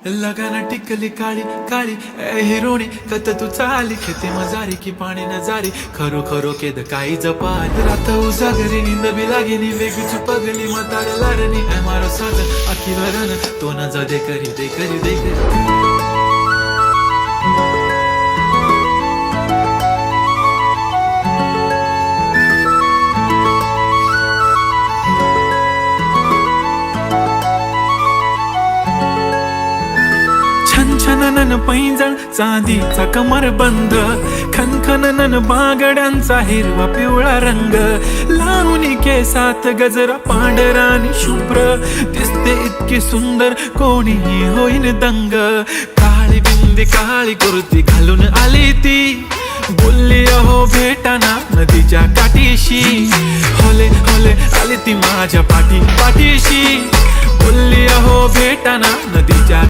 लगाना टिकली काळी काळी ए हिरोणी कत तू चाली खेते मजारी की पाणी न जारी खरो खरो केद काही जपाल रात उजागरी नींद बी लागेनी वेगळीच पगली म्हातार लारणी ए मारो साथ आखी वरण तो न जा दे करी दे करी दे करी छनछनन पैंजण चांदीचा कमर बंद खनखनन बागड्यांचा हिरवा पिवळा रंग लावणी केसात गजरा पांढरा आणि शुभ्र दिसते इतकी सुंदर कोणीही होईन दंग काळी बिंदी काळी कुर्ती घालून आली ती बोलली अहो भेटाना नदीच्या काठीशी होले होले आली ती माझ्या पाठीशी बोलली अहो भेटाना नदीच्या